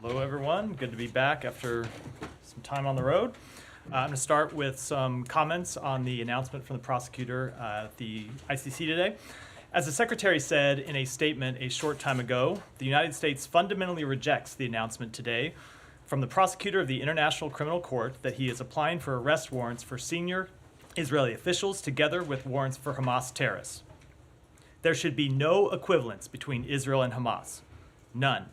Hello, everyone. Good to be back after some time on the road. I'm going to start with some comments on the announcement from the prosecutor at the ICC today. As the Secretary said in a statement a short time ago, the United States fundamentally rejects the announcement today from the prosecutor of the International Criminal Court that he is applying for arrest warrants for senior Israeli officials together with warrants for Hamas terrorists. There should be no equivalence between Israel and Hamas. None.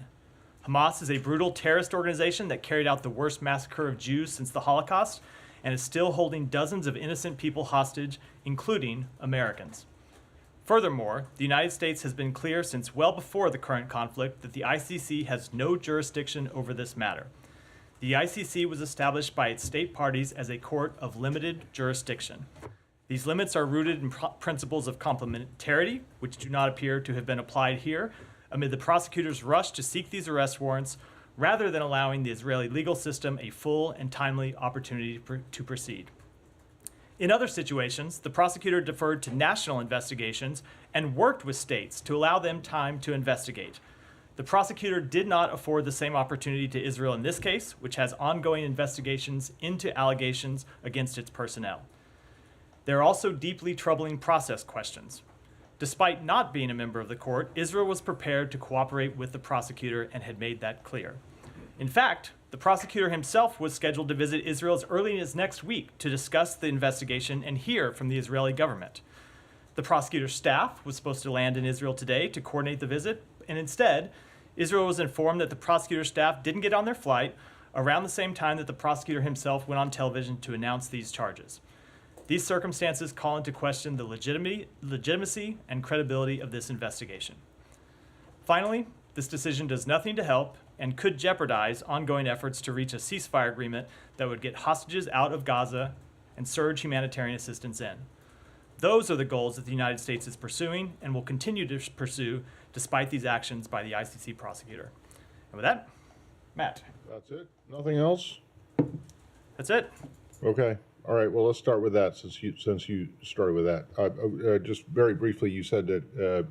Hamas is a brutal terrorist organization that carried out the worst massacre of Jews since the Holocaust and is still holding dozens of innocent people hostage, including Americans. Furthermore, the United States has been clear since well before the current conflict that the ICC has no jurisdiction over this matter. The ICC was established by its state parties as a court of limited jurisdiction. These limits are rooted in principles of complementarity, which do not appear to have been applied here, amid the prosecutor's rush to seek these arrest warrants rather than allowing the Israeli legal system a full and timely opportunity to proceed. In other situations, the prosecutor deferred to national investigations and worked with states to allow them time to investigate. The prosecutor did not afford the same opportunity to Israel in this case, which has ongoing investigations into allegations against its personnel. There are also deeply troubling process questions. Despite not being a member of the court, Israel was prepared to cooperate with the prosecutor and had made that clear. In fact, the prosecutor himself was scheduled to visit Israel as early as next week to discuss the investigation and hear from the Israeli government. The prosecutor's staff was supposed to land in Israel today to coordinate the visit, and instead, Israel was informed that the prosecutor's staff didn't get on their flight around the same time that the prosecutor himself went on television to announce these charges. These circumstances call into question the legitimacy and credibility of this investigation. Finally, this decision does nothing to help and could jeopardize ongoing efforts to reach a ceasefire agreement that would get hostages out of Gaza and surge humanitarian assistance in. Those are the goals that the United States is pursuing and will continue to pursue despite these actions by the ICC prosecutor. And with that, Matt. That's it? Nothing else? That's it. Okay. All right. Well, let's start with that since you started with that. Just very briefly, you said that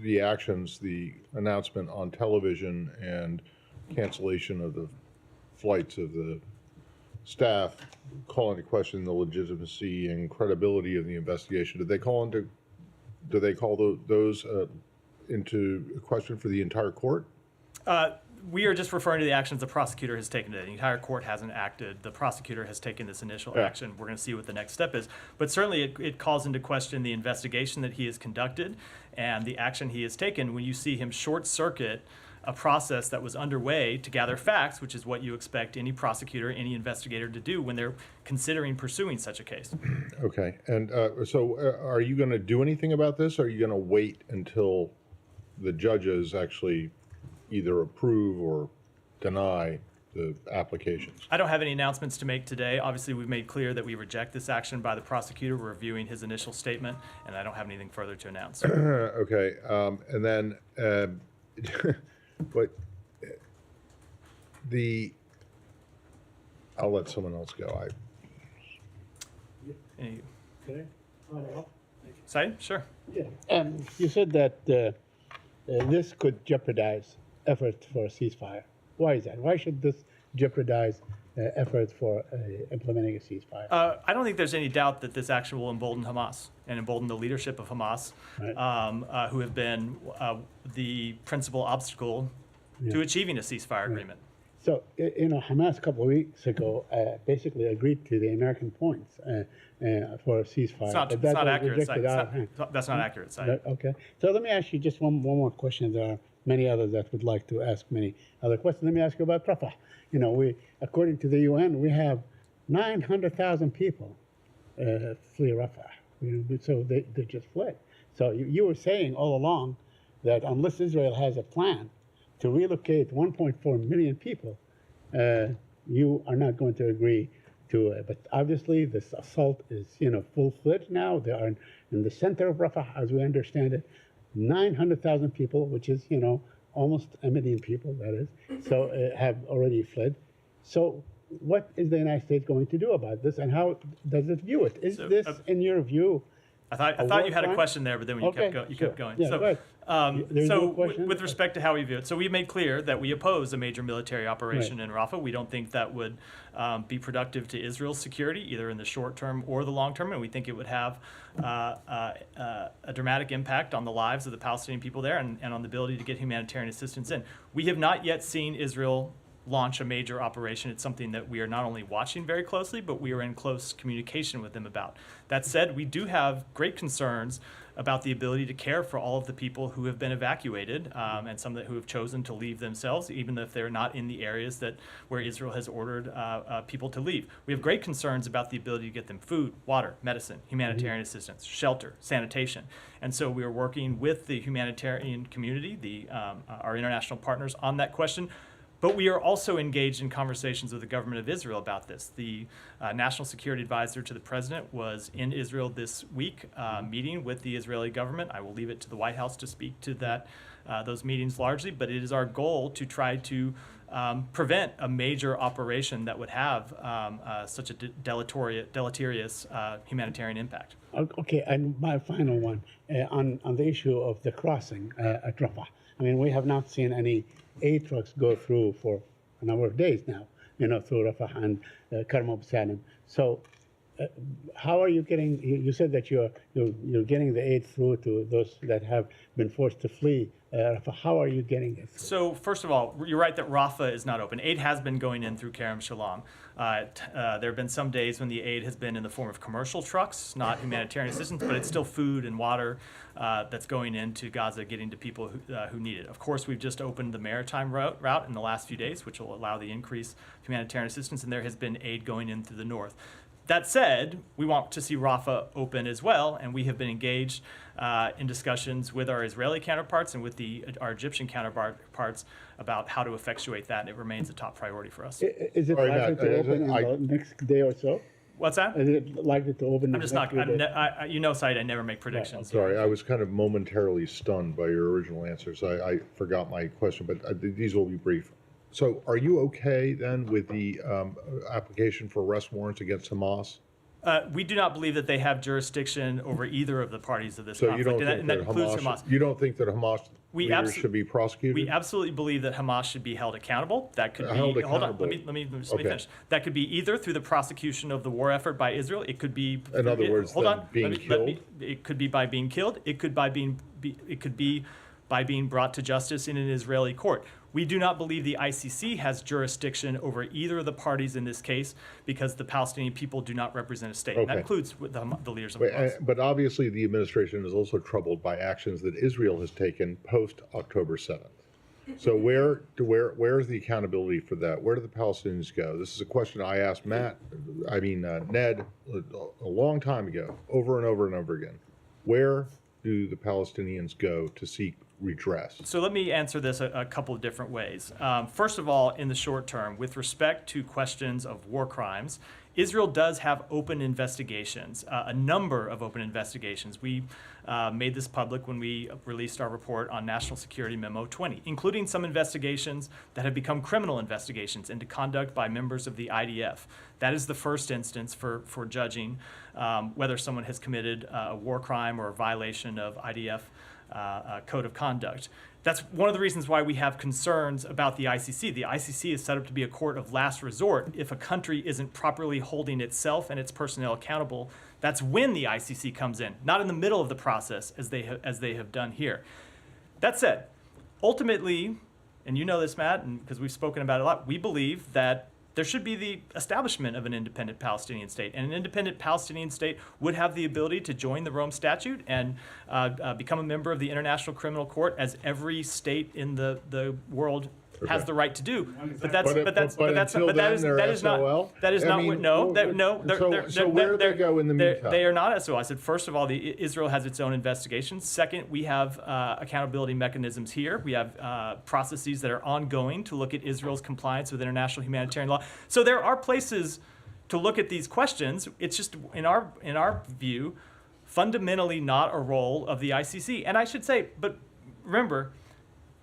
the actions, the announcement on television and cancellation of the flights of the staff call into question the legitimacy and credibility of the investigation. Do they call those into question for the entire court? We are just referring to the actions the prosecutor has taken today. The entire court hasn't acted. The prosecutor has taken this initial action. We're going to see what the next step is. But certainly it calls into question the investigation that he has conducted and the action he has taken when you see him short-circuit a process that was underway to gather facts, which is what you expect any prosecutor, any investigator to do when they're considering pursuing such a case. Okay. And so are you going to do anything about this, or are you going to wait until the judges actually either approve or deny the applications? I don't have any announcements to make today. Obviously, we've made clear that we reject this action by the prosecutor. We're reviewing his initial statement, and I don't have anything further to announce. Okay. And then, but I'll let someone else go. Any, Okay. Say, sure. Yeah. You said that this could jeopardize efforts for a ceasefire. Why is that? Why should this jeopardize efforts for implementing a ceasefire? I don't think there's any doubt that this action will embolden Hamas and embolden the leadership of Hamas, Right. who have been the principal obstacle to achieving a ceasefire agreement. So, Hamas a couple of weeks ago basically agreed to the American points for a ceasefire. It's not accurate. That's not accurate. Okay. So let me ask you just one more question. There are many others that would like to ask many other questions. Let me ask you about Rafah. According to the UN, we have 900,000 people flee Rafah. So they just fled. So you were saying all along that unless Israel has a plan to relocate 1.4 million people, you are not going to agree to it. But obviously, this assault is, full-fledged now. They are in the center of Rafah, as we understand it. 900,000 people, which is, almost a million people, that is, so have already fled. So what is the United States going to do about this, and how does it view it? Is this, in your view, I thought war you had a crime? question there, but then when you Okay, kept sure. going. Yeah, So, go ahead. There's so no question? with respect to how we view it, so we made clear that we oppose a major military operation in Rafah. We don't think that would be productive to Israel's security, either in the short term or the long term, and we think it would have a dramatic impact on the lives of the Palestinian people there and on the ability to get humanitarian assistance in. We have not yet seen Israel launch a major operation. It's something that we are not only watching very closely, but we are in close communication with them about. That said, we do have great concerns about the ability to care for all of the people who have been evacuated and some who have chosen to leave themselves, even if they're not in the areas where Israel has ordered people to leave. We have great concerns about the ability to get them food, water, medicine, humanitarian assistance, shelter, sanitation. And so we are working with the humanitarian community, our international partners, on that question. But we are also engaged in conversations with the government of Israel about this. The National Security Advisor to the President was in Israel this week, meeting with the Israeli government. I will leave it to the White House to speak to those meetings largely, but it is our goal to try to prevent a major operation that would have such a deleterious humanitarian impact. Okay, and my final one on the issue of the crossing at Rafah. I mean, we have not seen any aid trucks go through for a number of days now, through Rafah and Karma Salim. So, how are you getting? You said that you're getting the aid through to those that have been forced to flee Rafah. How are you getting it through? So first of all, you're right that Rafah is not open. Aid has been going in through Kerem Shalom. There have been some days when the aid has been in the form of commercial trucks, not humanitarian assistance, but it's still food and water that's going into Gaza, getting to people who need it. Of course, we've just opened the maritime route in the last few days, which will allow the increase of humanitarian assistance, and there has been aid going in through the north. That said, we want to see Rafah open as well, and we have been engaged in discussions with our Israeli counterparts and with our Egyptian counterparts about how to effectuate that, and it remains a top priority for us. Is it Sorry, likely Matt, to open in the next day or so? What's that? Is it likely to open? I'm just not. Said I never make predictions. Sorry, I was kind of momentarily stunned by your original answers. I forgot my question, but these will be brief. So are you okay then with the application for arrest warrants against Hamas? We do not believe that they have jurisdiction over either of the parties of this So conflict, you don't think and that that includes Hamas. You don't think that Hamas We leaders should be prosecuted? We absolutely believe that Hamas should be held accountable. That could be. Held Hold on. accountable. Let me Okay. finish. That could be either through the prosecution of the war effort by Israel. It could be. In other words, hold them on. being killed? It could be by being killed. It could be by being brought to justice in an Israeli court. We do not believe the ICC has jurisdiction over either of the parties in this case because the Palestinian people do not represent a state. And that Okay. includes with the leaders of Wait, Hamas. but obviously the administration is also troubled by actions that Israel has taken post October 7th. So where is the accountability for that? Where do the Palestinians go? This is a question I asked Ned a long time ago, over and over and over again. Where do the Palestinians go to seek redress? So let me answer this a couple of different ways. First of all, in the short term, with respect to questions of war crimes, Israel does have open investigations, a number of open investigations. We made this public when we released our report on National Security Memo 20, including some investigations that have become criminal investigations into conduct by members of the IDF. That is the first instance for judging whether someone has committed a war crime or a violation of IDF code of conduct. That's one of the reasons why we have concerns about the ICC. The ICC is set up to be a court of last resort. If a country isn't properly holding itself and its personnel accountable, that's when the ICC comes in, not in the middle of the process as they have done here. That said, ultimately, and you know this, Matt, and because we've spoken about it a lot, we believe that there should be the establishment of an independent Palestinian state. And an independent Palestinian state would have the ability to join the Rome Statute and become a member of the International Criminal Court, as every state in the world has the right to do. But that is not So where do they go in the meantime? They are not SOL. I said, first of all, Israel has its own investigations. Second, we have accountability mechanisms here. We have processes that are ongoing to look at Israel's compliance with international humanitarian law. So there are places to look at these questions. It's just, in our view, fundamentally not a role of the ICC. And I should say, but remember,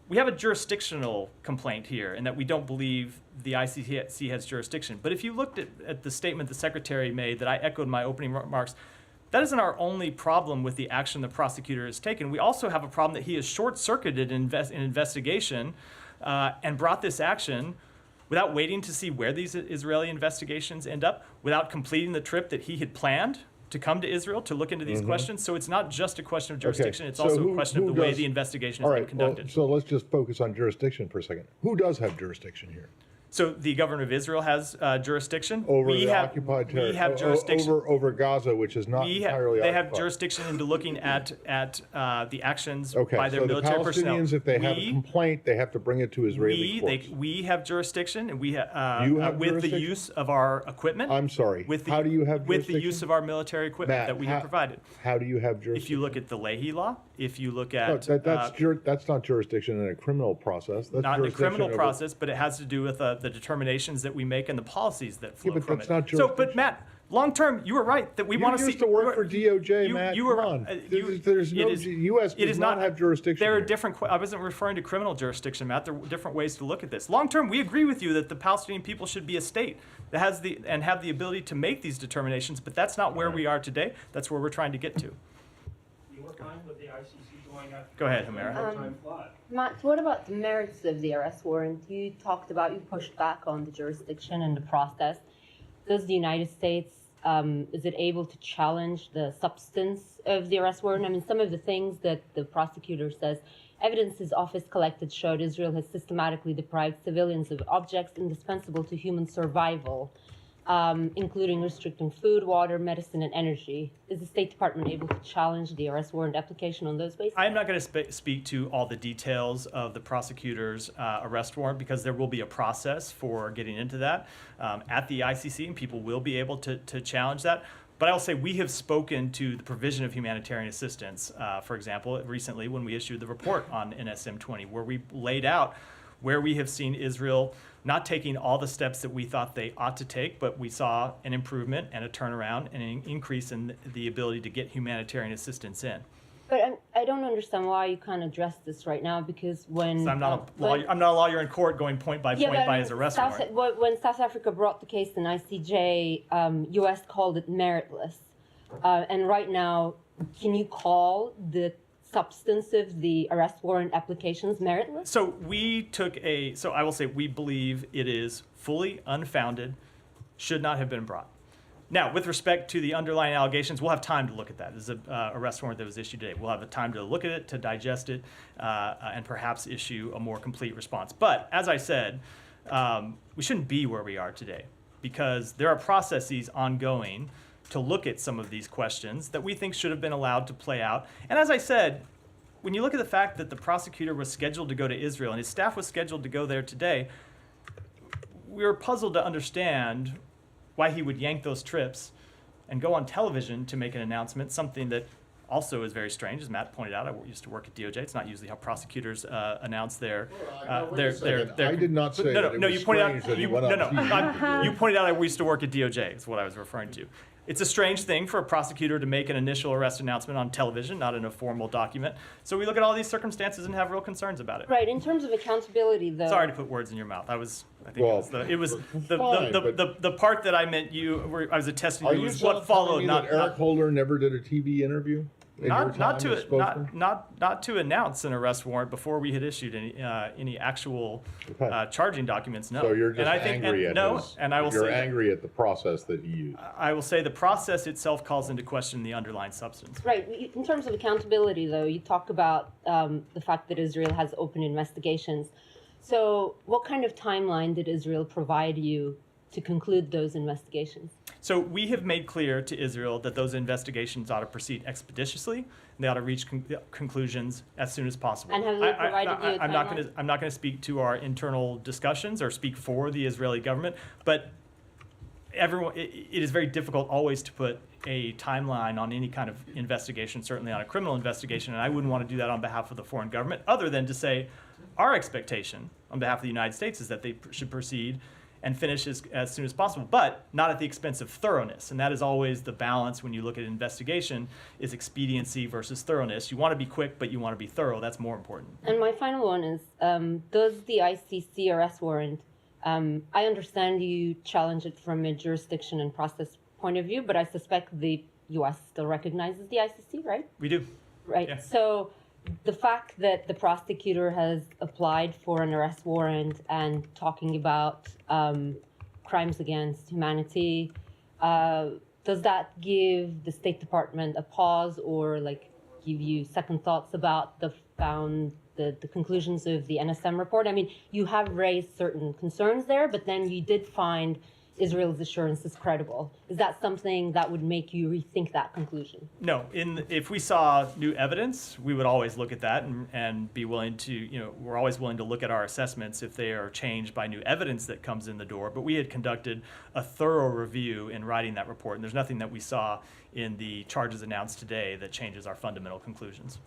we have a jurisdictional complaint here, in that we don't believe the ICC has jurisdiction. But if you looked at the statement the Secretary made that I echoed in my opening remarks, that isn't our only problem with the action the prosecutor has taken. We also have a problem that he has short-circuited an investigation and brought this action without waiting to see where these Israeli investigations end up, without completing the trip that he had planned to come to Israel to look into these questions. So it's not just a question of jurisdiction, it's so also a who- question of who the way does- the investigation All has right, been well, conducted. so let's just focus on jurisdiction for a second. Who does have jurisdiction here? So the government of Israel has jurisdiction. Over we the have, occupied territory? We have jurisdiction. Over Gaza, which is not entirely They occupied. have jurisdiction into looking at the actions Okay, by their so the military personnel. Palestinians, if they have a We- complaint, they have to bring it to Israeli courts. we have jurisdiction, and we You have with the jurisdiction? use of our equipment. I'm sorry, With the, how do you have with the jurisdiction? use of our military equipment Matt, that we have provided? How do you have jurisdiction? If you look at the Leahy law, if you look No, at that's not jurisdiction in a criminal process. That's not in the jurisdiction criminal over- process, but it has to do with the determinations that we make and the policies that flow but from that's it. not So, but jurisdiction. Matt, long term, you were right that we You want to see. used to work for DOJ, you- Matt. you Come were- on. you- There's no it is- U.S. it does is not have jurisdiction. There are here. different. I wasn't referring to criminal jurisdiction, Matt. There are different ways to look at this. Long term, we agree with you that the Palestinian people should be a state that has and have the ability to make these determinations. But that's not where we are today. That's where we're trying to get to. You were fine with the ICC going after. Go ahead, Humera. Time flies. Matt, what about the merits of the arrest warrant? You pushed back on the jurisdiction and the process. Does the United States, is it able to challenge the substance of the arrest warrant? I mean, some of the things that the prosecutor says, evidence his office collected showed Israel has systematically deprived civilians of objects indispensable to human survival, including restricting food, water, medicine, and energy. Is the State Department able to challenge the arrest warrant application on those bases? I am not going to speak to all the details of the prosecutor's arrest warrant because there will be a process for getting into that at the ICC, and people will be able to challenge that. But I'll say we have spoken to the provision of humanitarian assistance, for example, recently when we issued the report on NSM 20, where we laid out where we have seen Israel not taking all the steps that we thought they ought to take, but we saw an improvement and a turnaround and an increase in the ability to get humanitarian assistance in. But I don't understand why you can't address this right now, because when So I'm not a lawyer in court going point by point by his arrest warrant. When South Africa brought the case in ICJ, U.S. called it meritless, and right now, can you call the substance of the arrest warrant applications meritless? So I will say we believe it is fully unfounded, should not have been brought. Now, with respect to the underlying allegations, we'll have time to look at that. This is an arrest warrant that was issued today. We'll have the time to look at it, to digest it, and perhaps issue a more complete response. But as I said, we shouldn't be where we are today because there are processes ongoing to look at some of these questions that we think should have been allowed to play out. And as I said, when you look at the fact that the prosecutor was scheduled to go to Israel and his staff was scheduled to go there today, we were puzzled to understand why he would yank those trips and go on television to make an announcement, something that also is very strange, as Matt pointed out. I used to work at DOJ. It's not usually how prosecutors announce their. Wait a second. I did not say that it was you pointed strange out. that he You, went no, on no. TV. You pointed out I used to work at DOJ. Is what I was referring to. It's a strange thing for a prosecutor to make an initial arrest announcement on television, not in a formal document. So we look at all these circumstances and have real concerns about it. Right. In terms of accountability, though. Sorry to put words in your mouth. I think Well, it was fine, but- the part that I meant I was attesting Are you you was what telling followed, me not that Eric Holder never did a TV interview? In your time not as spokesman? not to announce an arrest warrant before we had issued any actual Okay. charging documents. No. So you're just and I think, angry and, at no, his, and I will you're say that- angry at the process that he used. I will say the process itself calls into question the underlying substance. Right. In terms of accountability, though, you talk about the fact that Israel has open investigations. So what kind of timeline did Israel provide you to conclude those investigations? So we have made clear to Israel that those investigations ought to proceed expeditiously. And they ought to reach conclusions as soon as possible. And have they provided you a I'm not timeline? going to. I'm not going to speak to our internal discussions or speak for the Israeli government, but it is very difficult always to put a timeline on any kind of investigation, certainly on a criminal investigation, and I wouldn't want to do that on behalf of the foreign government, other than to say our expectation on behalf of the United States is that they should proceed and finish as soon as possible, but not at the expense of thoroughness. And that is always the balance when you look at investigation, is expediency versus thoroughness. You want to be quick, but you want to be thorough. That's more important. And my final one is, does the ICC arrest warrant, I understand you challenge it from a jurisdiction and process point of view, but I suspect the U.S. still recognizes the ICC, right? We do. Right. Yeah. So the fact that the prosecutor has applied for an arrest warrant and talking about crimes against humanity, does that give the State Department a pause or like give you second thoughts about the conclusions of the NSM report? I mean, you have raised certain concerns there, but then you did find Israel's assurances credible. Is that something that would make you rethink that conclusion? No, if we saw new evidence, we would always look at that and be willing to, we're always willing to look at our assessments if they are changed by new evidence that comes in the door. But we had conducted a thorough review in writing that report, and there's nothing that we saw in the charges announced today that changes our fundamental conclusions.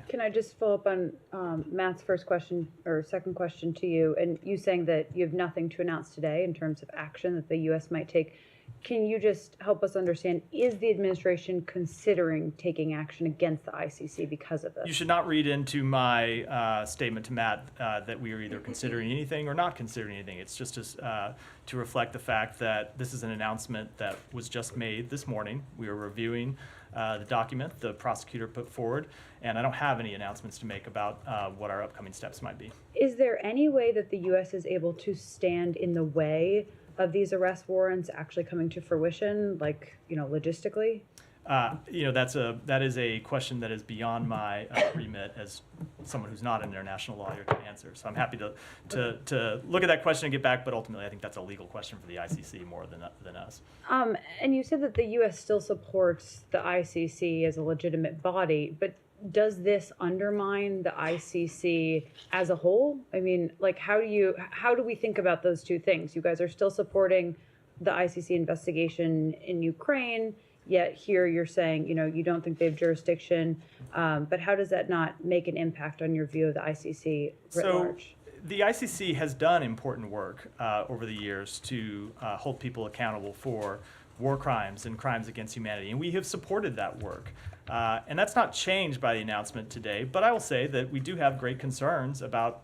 Can I just follow up on Matt's first question or second question to you, and you saying that you have nothing to announce today in terms of action that the U.S. might take? Can you just help us understand, is the administration considering taking action against the ICC because of this? You should not read into my statement to Matt that we are either considering anything or not considering anything. It's just to reflect the fact that this is an announcement that was just made this morning. We are reviewing the document the prosecutor put forward, and I don't have any announcements to make about what our upcoming steps might be. Is there any way that the U.S. is able to stand in the way of these arrest warrants actually coming to fruition, like, logistically? That is a question that is beyond my remit as someone who's not an international lawyer to answer. So I'm happy to look at that question and get back, but ultimately I think that's a legal question for the ICC more than us. And you said that the U.S. still supports the ICC as a legitimate body, but does this undermine the ICC as a whole? I mean, like, how do we think about those two things? You guys are still supporting the ICC investigation in Ukraine, yet here you're saying, you don't think they have jurisdiction. But how does that not make an impact on your view of the ICC writ large? The ICC has done important work over the years to hold people accountable for war crimes and crimes against humanity, and we have supported that work. And that's not changed by the announcement today, but I will say that we do have great concerns about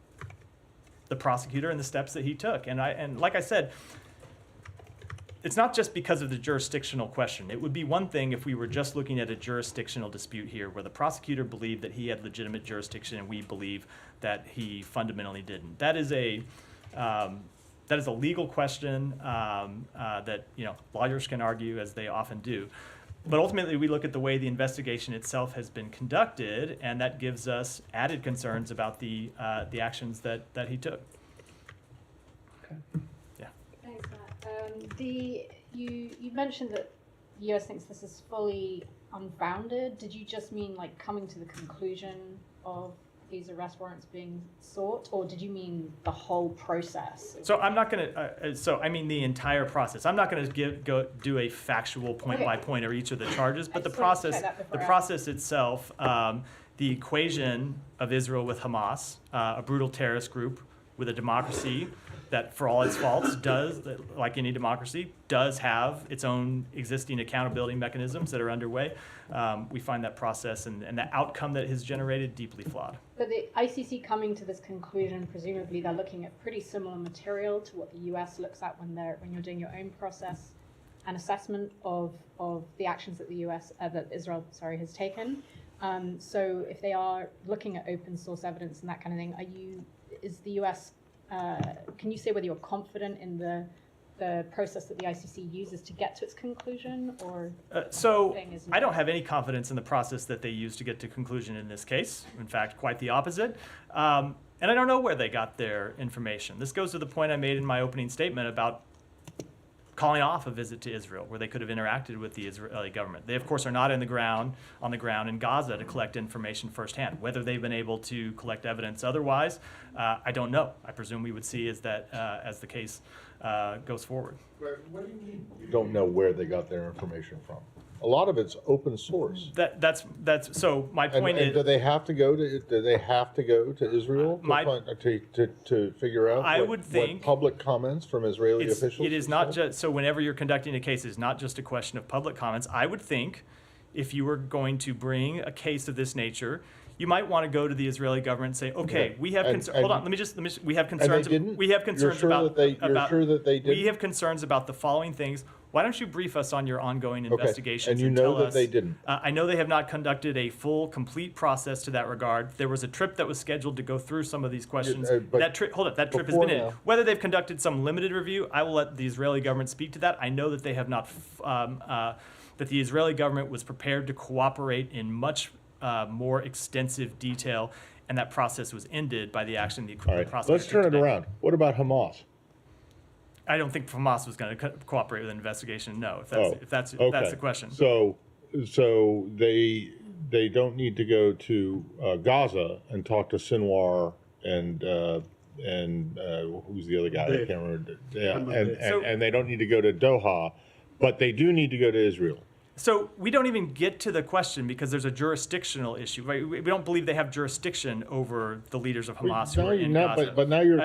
the prosecutor and the steps that he took. And like I said, it's not just because of the jurisdictional question. It would be one thing if we were just looking at a jurisdictional dispute here where the prosecutor believed that he had legitimate jurisdiction and we believe that he fundamentally didn't. That is a legal question that lawyers can argue, as they often do. But ultimately, we look at the way the investigation itself has been conducted, and that gives us added concerns about the actions that he took. Okay. Yeah. Thanks, Matt. You mentioned that the U.S. thinks this is fully unfounded. Did you just mean like coming to the conclusion of these arrest warrants being sought, or did you mean the whole process? So I'm not going to. So I mean the entire process. I'm not going to do a factual point by point of each of the charges, but the process itself, the equation of Israel with Hamas, a brutal terrorist group with a democracy that, for all its faults, does, like any democracy, does have its own existing accountability mechanisms that are underway. We find that process and the outcome that it has generated deeply flawed. But the ICC coming to this conclusion, presumably they're looking at pretty similar material to what the US looks at when you're doing your own process and assessment of the actions that that Israel has taken. So if they are looking at open source evidence and that kind of thing, is the US can you say whether you're confident in the process that the ICC uses to get to its conclusion, or I don't have any confidence in the process that they use to get to conclusion in this case. In fact, quite the opposite. And I don't know where they got their information. This goes to the point I made in my opening statement about calling off a visit to Israel, where they could have interacted with the Israeli government. They, of course, are not on the ground in Gaza to collect information firsthand. Whether they've been able to collect evidence otherwise, I don't know. I presume we would see as the case goes forward. What do you mean you don't know where they got their information from? A lot of it's open source. That's so my point and is. do they have to go to Israel to figure out what public comments from Israeli officials? It is not just so. Whenever you're conducting a case, it's not just a question of public comments. I would think, if you were going to bring a case of this nature, you might want to go to the Israeli government and say, "Okay, we have concerns." Hold on, let me just. We have concerns. And they didn't? We have concerns You're sure that they did? We have concerns about the following things. Why don't you brief us on your ongoing Okay, investigations and you know tell that us- they didn't. I know they have not conducted a full, complete process to that regard. There was a trip that was scheduled to go through some of these questions. but That trip, hold up, that trip has before been in. now- Whether they've conducted some limited review, I will let the Israeli government speak to that. I know that they have not, that the Israeli government was prepared to cooperate in much more extensive detail, and that process was ended by the action the All right, prosecutor let's turn took it today. around. What about Hamas? I don't think Hamas was going to cooperate with an investigation. No, if that's okay. that's the question. So they don't need to go to Gaza and talk to Sinwar and who's the other guy? I can't remember. Yeah, and they don't need to go to Doha, but they do need to go to Israel. So we don't even get to the question because there's a jurisdictional issue. Right? We don't believe they have jurisdiction over the leaders of Hamas who No, are you're in not, Gaza. but now you're.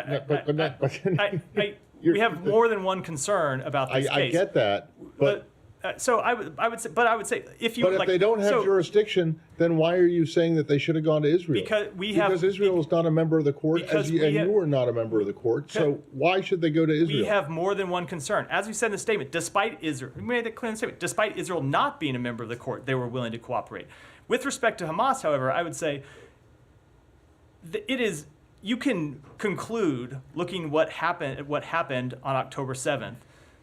We have more than one concern about this I case. get that, but So I would say if you but if like, they don't have so, jurisdiction, then why are you saying that they should have gone to Israel? Because Israel is not a member of the court, because and you are not a member of the court. So why should they go to Israel? we have more than one concern. As we said in the statement, despite Israel, we made the clear statement, despite Israel not being a member of the court, they were willing to cooperate. With respect to Hamas, however, I would say it is. You can conclude, looking what happened on October 7th,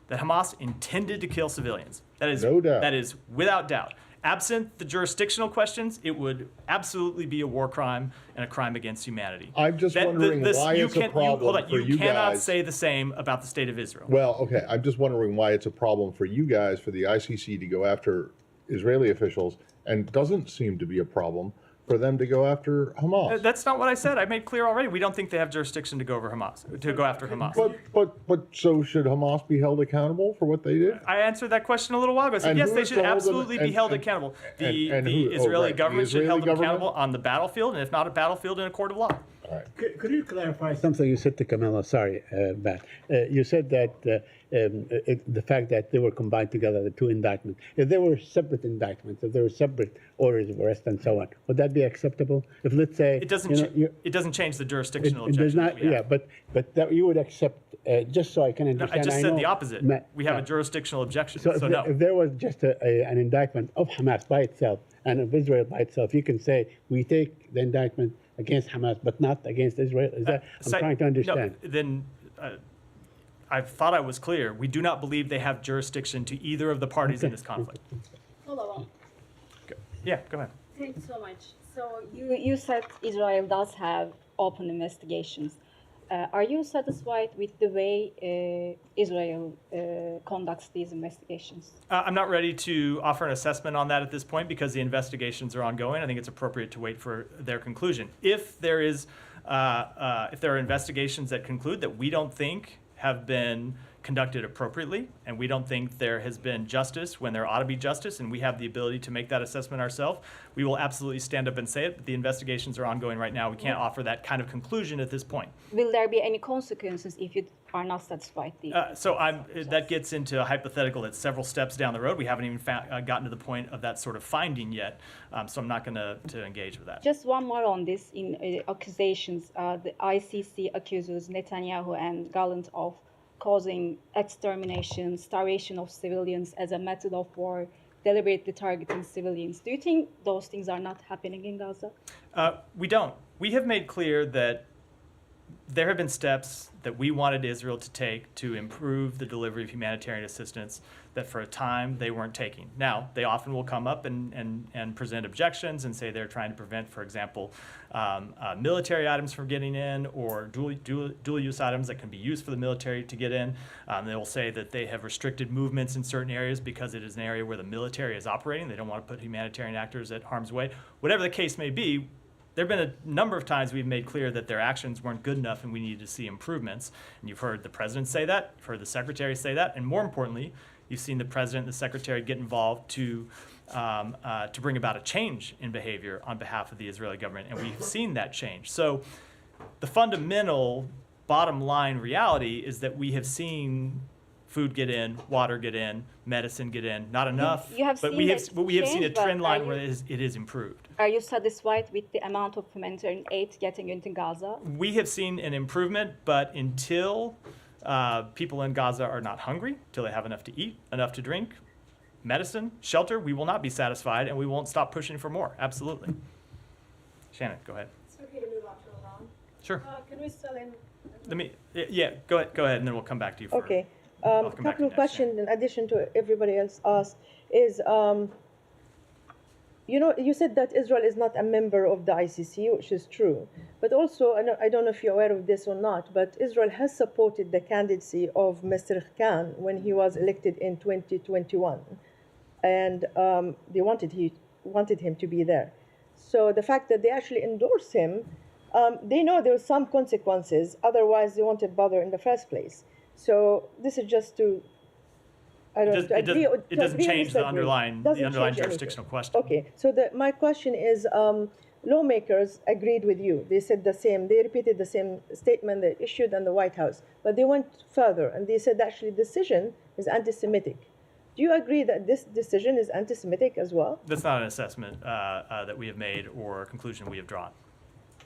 that Hamas intended to kill civilians. That is No doubt. That is without doubt. Absent the jurisdictional questions, it would absolutely be a war crime and a crime against humanity. I'm just wondering why it's a problem hold on, for you cannot guys. say the same about the state of Israel. Well, okay. I'm just wondering why it's a problem for you guys, for the ICC to go after Israeli officials, and doesn't seem to be a problem for them to go after Hamas. That's not what I said. I made clear already. We don't think they have jurisdiction to go over Hamas, to go after Hamas. But so should Hamas be held accountable for what they did? I answered that question a little while ago. I said, And yes, who they is should to hold them- absolutely be held accountable. The and who- Israeli right, the government should Israeli hold them government? accountable on the battlefield, and if not a battlefield, in a court of law. All right. Could you clarify something you said to Camilla? Sorry, Matt. You said that the fact that they were combined together, the two indictments, if they were separate indictments, if there were separate orders of arrest and so on, would that be acceptable? If, let's say, It doesn't. it It doesn't change the jurisdictional does objection. not, that we have. yeah, but that you would accept, just so I can No, understand. I just said know, the opposite. Matt, We have yeah. a jurisdictional objection. So, So, if, no. if there was just an indictment of Hamas by itself and of Israel by itself, you can say we take the indictment against Hamas, but not against Israel. Is that I'm So- trying to understand? No, then I thought I was clear. We do not believe they have jurisdiction to either of the parties in this conflict. Follow up. Yeah, go ahead. Thanks so much. So you said Israel does have open investigations. Are you satisfied with the way Israel conducts these investigations? I'm not ready to offer an assessment on that at this point because the investigations are ongoing. I think it's appropriate to wait for their conclusion. If there are investigations that conclude that we don't think have been conducted appropriately, and we don't think there has been justice when there ought to be justice, and we have the ability to make that assessment ourselves, we will absolutely stand up and say it. But the investigations are ongoing right now. We can't offer that kind of conclusion at this point. Will there be any consequences if you are not satisfied? That gets into a hypothetical that's several steps down the road. We haven't even gotten to the point of that sort of finding yet, so I'm not going to engage with that. Just one more on this in accusations. The ICC accuses Netanyahu and Gallant of causing extermination, starvation of civilians as a method of war, deliberately targeting civilians. Do you think those things are not happening in Gaza? We don't. We have made clear that there have been steps that we wanted Israel to take to improve the delivery of humanitarian assistance that for a time they weren't taking. Now, they often will come up and present objections and say they're trying to prevent, for example, military items from getting in or dual-use items that can be used for the military to get in. They will say that they have restricted movements in certain areas because it is an area where the military is operating. They don't want to put humanitarian actors at harm's way. Whatever the case may be, there have been a number of times we've made clear that their actions weren't good enough and we needed to see improvements. And you've heard the president say that, you've heard the secretary say that, and more importantly, you've seen the president and the secretary get involved to bring about a change in behavior on behalf of the Israeli government, and we've seen that change. So the fundamental bottom line reality is that we have seen food get in, water get in, medicine get in, not enough, You have but seen we have that seen a change, but trend line are where you- it is improved. Are you satisfied with the amount of humanitarian aid getting into Gaza? We have seen an improvement, but until People in Gaza are not hungry till they have enough to eat, enough to drink, medicine, shelter. We will not be satisfied, and we won't stop pushing for more. Absolutely. Shannon, go ahead. It's okay to move on to Iran. Sure. Can we still in? Let me. Yeah. Go ahead, and then we'll come back to you. Okay. I'll come back to Couple you of next, questions in addition to everybody else asked is, you said that Israel is not a member of the ICC, which is true. But also, I don't know if you're aware of this or not, but Israel has supported the candidacy of Mr. Khan when he was elected in 2021. And they wanted him to be there. So the fact that they actually endorse him, they know there are some consequences, otherwise they won't bother in the first place. So this is just to, I don't know, It doesn't change the underlying jurisdictional question. Okay, so my question is, lawmakers agreed with you. They said the same, they repeated the same statement they issued in the White House, but they went further and they said actually the decision is anti-Semitic. Do you agree that this decision is anti-Semitic as well? That's not an assessment that we have made or a conclusion we have drawn.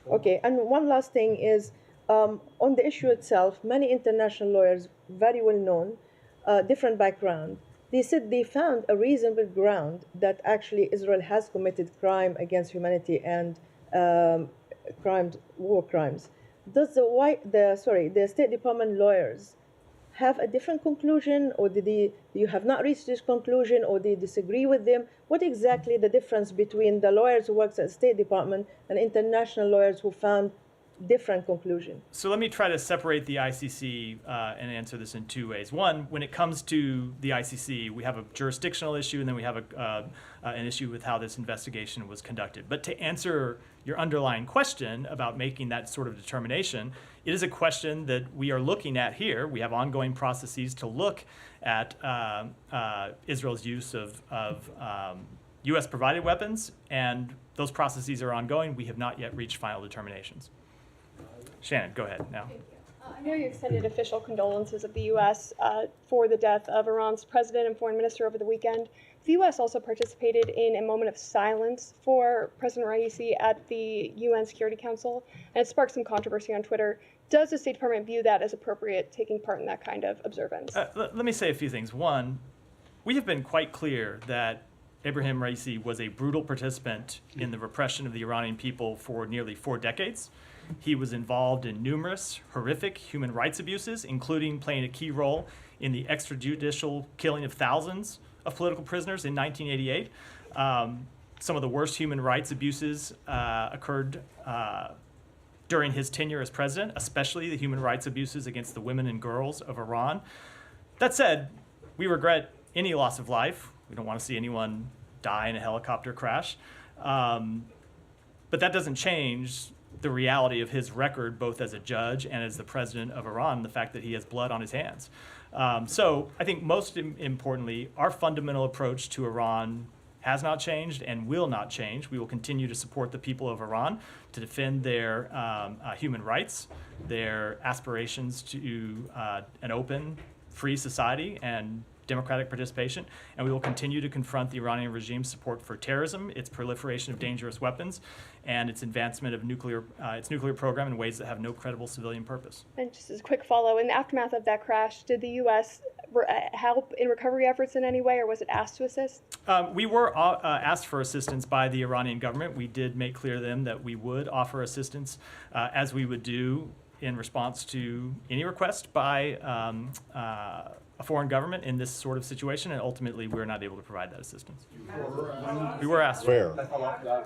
Okay, and one last thing is, on the issue itself, many international lawyers, very well known, different background, they said they found a reasonable ground that actually Israel has committed crime against humanity and war crimes. Does the State Department lawyers have a different conclusion, or you have not reached this conclusion, or they disagree with them? What exactly the difference between the lawyers who works at the State Department and international lawyers who found different conclusion? So let me try to separate the ICC and answer this in two ways. One, when it comes to the ICC, we have a jurisdictional issue, and then we have an issue with how this investigation was conducted. But to answer your underlying question about making that sort of determination, it is a question that we are looking at here. We have ongoing processes to look at Israel's use of U.S.-provided weapons, and those processes are ongoing. We have not yet reached final determinations. Shannon, go ahead now. I know you extended official condolences of the U.S. For the death of Iran's president and foreign minister over the weekend. The U.S. also participated in a moment of silence for President Raisi at the UN Security Council, and it sparked some controversy on Twitter. Does the State Department view that as appropriate, taking part in that kind of observance? Let me say a few things. One, we have been quite clear that Ebrahim Raisi was a brutal participant in the repression of the Iranian people for nearly 4 decades. He was involved in numerous horrific human rights abuses, including playing a key role in the extrajudicial killing of thousands of political prisoners in 1988. Some of the worst human rights abuses occurred during his tenure as president, especially the human rights abuses against the women and girls of Iran. That said, we regret any loss of life. We don't want to see anyone die in a helicopter crash. But that doesn't change the reality of his record, both as a judge and as the president of Iran, the fact that he has blood on his hands. So I think most importantly, our fundamental approach to Iran has not changed and will not change. We will continue to support the people of Iran to defend their human rights, their aspirations to an open, free society and democratic participation, and we will continue to confront the Iranian regime's support for terrorism, its proliferation of dangerous weapons, and its advancement of its nuclear program in ways that have no credible civilian purpose. And just as a quick follow, in the aftermath of that crash, did the U.S. help in recovery efforts in any way, or was it asked to assist? We were asked for assistance by the Iranian government. We did make clear to them that we would offer assistance, as we would do in response to any request by a foreign government in this sort of situation, and ultimately we're not able to provide that assistance. We were asked. Where?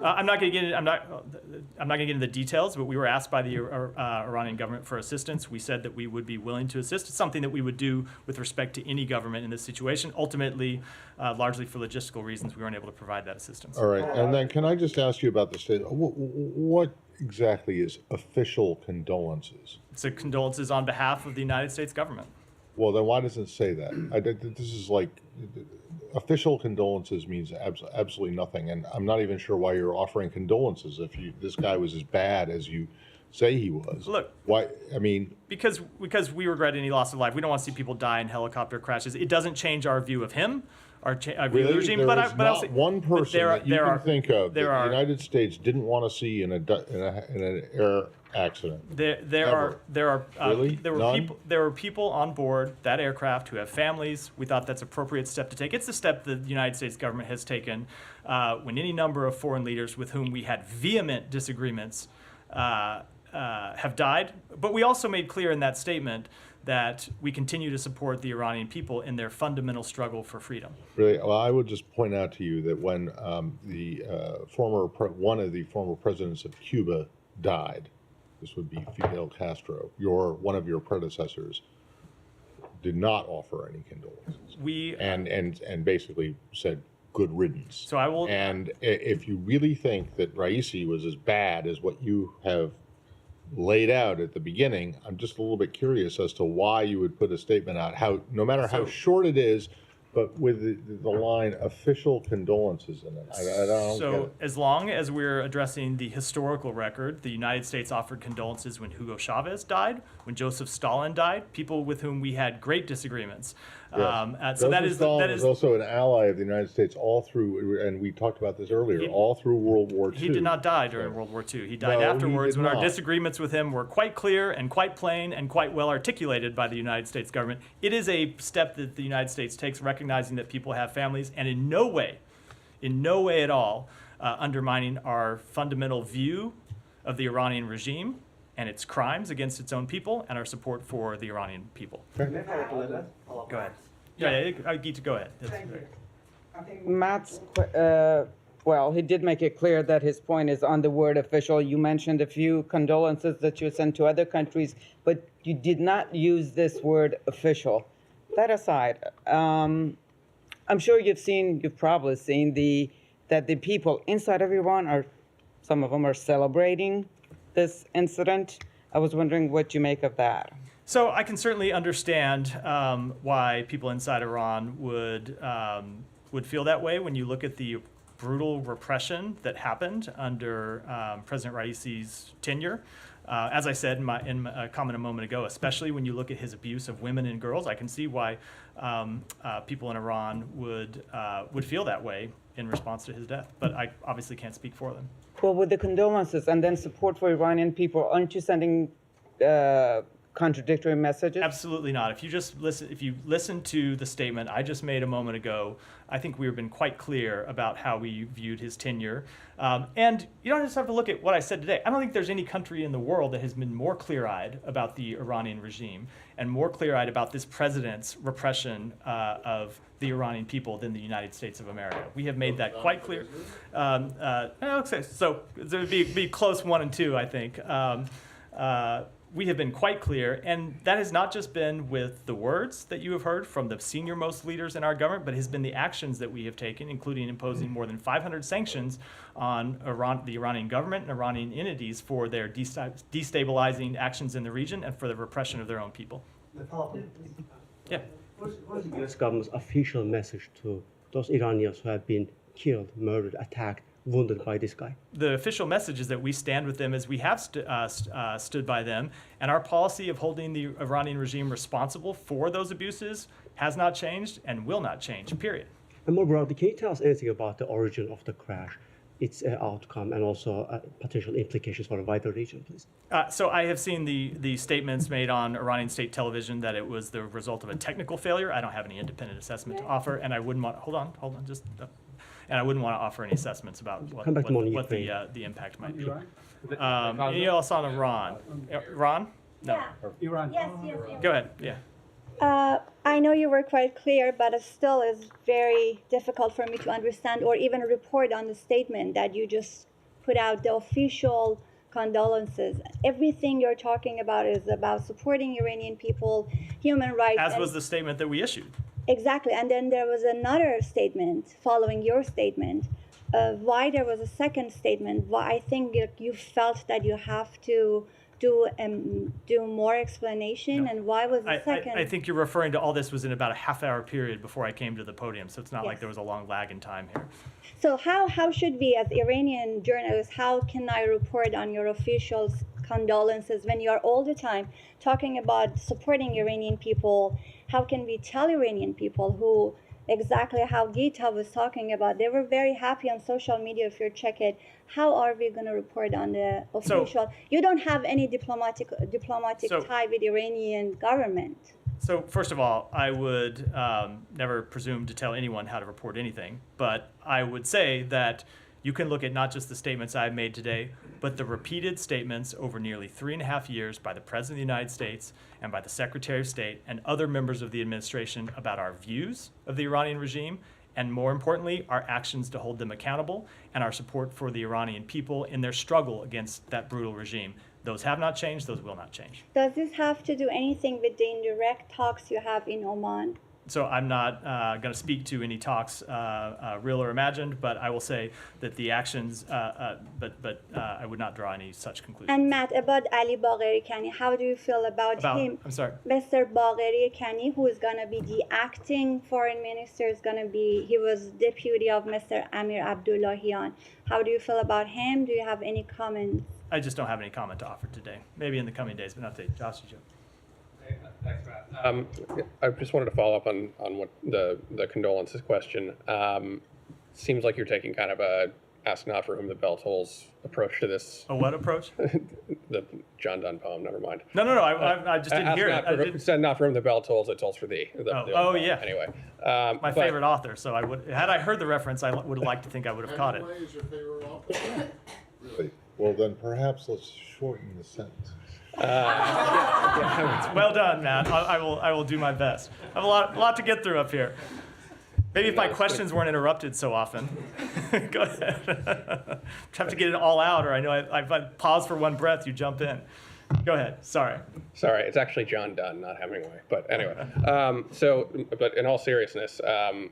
I'm not going to get into the details, but we were asked by the Iranian government for assistance. We said that we would be willing to assist. It's something that we would do with respect to any government in this situation. Ultimately, largely for logistical reasons, we weren't able to provide that assistance. All right, and then can I just ask you about the state? What exactly is official condolences? So condolences on behalf of the United States government. Well, then why doesn't it say that? This is like, official condolences means absolutely nothing, and I'm not even sure why you're offering condolences if this guy was as bad as you say he was. Look, why? I mean, because we regret any loss of life. We don't want to see people die in helicopter crashes. It doesn't change our view of him view the Really? regime. There but is I'll not say, one but person that you can think of that there the are- United States didn't want to see in an air accident. There Ever. Really? there were None? there were people on board that aircraft who have families. We thought that's an appropriate step to take. It's the step the United States government has taken when any number of foreign leaders with whom we had vehement disagreements have died. But we also made clear in that statement that we continue to support the Iranian people in their fundamental struggle for freedom. Really, well, I would just point out to you that when one of the former presidents of Cuba died, this would be Fidel Castro, one of your predecessors, did not offer any condolences. And basically said good riddance. So I will. And if you really think that Raisi was as bad as what you have laid out at the beginning, I'm just a little bit curious as to why you would put a statement out, no matter how short it is, but with the line official condolences in it. I don't get it. As long as we're addressing the historical record, the United States offered condolences when Hugo Chavez died, when Joseph Stalin died, people with whom we had great disagreements. Yes. So Joseph Stalin was also an ally of the United States all through, and we talked about this earlier, all through World War II. He did not die during World War II. He died No, he afterwards did when our not. disagreements with him were quite clear and quite plain and quite well articulated by the United States government. It is a step that the United States takes, recognizing that people have families, and in no way at all, undermining our fundamental view of the Iranian regime and its crimes against its own people and our support for the Iranian people. Go ahead. Yeah, Geeta, go ahead. I think Matt's, well, he did make it clear that his point is on the word official. You mentioned a few condolences that you sent to other countries, but you did not use this word official. That aside, I'm sure you've probably seen that the people inside of Iran some of them are celebrating this incident. I was wondering what you make of that. So I can certainly understand why people inside Iran would feel that way when you look at the brutal repression that happened under President Raisi's tenure. As I said in my comment a moment ago, especially when you look at his abuse of women and girls, I can see why people in Iran would feel that way in response to his death. But I obviously can't speak for them. Well, with the condolences and then support for Iranian people, aren't you sending contradictory messages? Absolutely not. If you listen to the statement I just made a moment ago, I think we've been quite clear about how we viewed his tenure. And you don't just have to look at what I said today. I don't think there's any country in the world that has been more clear-eyed about the Iranian regime and more clear-eyed about this president's repression of the Iranian people than the United States of America. We have made that quite clear. So it would be close 1 and 2, I think. We have been quite clear, and that has not just been with the words that you have heard from the senior-most leaders in our government, but has been the actions that we have taken, including imposing more than 500 sanctions on the Iranian government and Iranian entities for their destabilizing actions in the region and for the repression of their own people. Yeah. What's the U.S. government's official message to those Iranians who have been killed, murdered, attacked, wounded by this guy? The official message is that we stand with them as we have stood by them, and our policy of holding the Iranian regime responsible for those abuses has not changed and will not change, period. And more broadly, can you tell us anything about the origin of the crash, its outcome, and also potential implications for the wider region, please? So I have seen the statements made on Iranian state television that it was the result of a technical failure. I don't have any independent assessment to offer, and I wouldn't want, hold on, just... and I wouldn't want to offer any assessments about what the impact might be. You also on Iran. Iran? No. Yeah. Iran. Yes. Go ahead. Yeah. I know you were quite clear, but it still is very difficult for me to understand or even report on the statement that you just put out, the official condolences. Everything you're talking about is about supporting Iranian people, human rights. As was the statement that we issued. Exactly. And then there was another statement following your statement. Why there was a second statement? Why I think you felt that you have to do more explanation, and why was the second? I think you're referring to all this was in about a half-hour period before I came to the podium, so it's not like there was a long lag in time here. So how should we, as Iranian journalists, how can I report on your official condolences when you are all the time talking about supporting Iranian people? How can we tell Iranian people who exactly how Geeta was talking about. They were very happy on social media. If you check it, how are we going to report on the official? You don't have any diplomatic tie with the Iranian government. So first of all, I would never presume to tell anyone how to report anything, but I would say that you can look at not just the statements I've made today, but the repeated statements over nearly 3.5 years by the President of the United States and by the Secretary of State and other members of the administration about our views of the Iranian regime, and more importantly, our actions to hold them accountable and our support for the Iranian people in their struggle against that brutal regime. Those have not changed, those will not change. Does this have to do anything with the indirect talks you have in Oman? So I'm not going to speak to any talks, real or imagined, but I will say that the actions, but I would not draw any such conclusions. And Matt, about Ali Bagheri Kani, how do you feel about him? I'm sorry. Mr. Bagheri Kani, who is going to be the acting foreign minister, is going to be, he was deputy of Mr. Amir Abdullahian. How do you feel about him? Do you have any comments? I just don't have any comment to offer today. Maybe in the coming days, but not today. Josh, you. Thanks, Matt. I just wanted to follow up on what the condolences question. Seems like you're taking kind of a ask not for whom the bell tolls approach to this. A what approach? The John Donne poem. Never mind. No. I just didn't hear it. Said not for whom the bell tolls, it tolls for thee. Yeah. Anyway, my favorite author. So I would, had I heard the reference, I would have liked to think I would have caught it. Is your favorite author? Really? Well, then perhaps let's shorten the sentence. Well done, Matt. I will do my best. I have a lot to get through up here. Maybe if my questions weren't interrupted so often. Go ahead. Have to get it all out, or I know if I pause for one breath, you jump in. Go ahead. Sorry, it's actually John Donne, not Hemingway. But anyway, but in all seriousness, Masih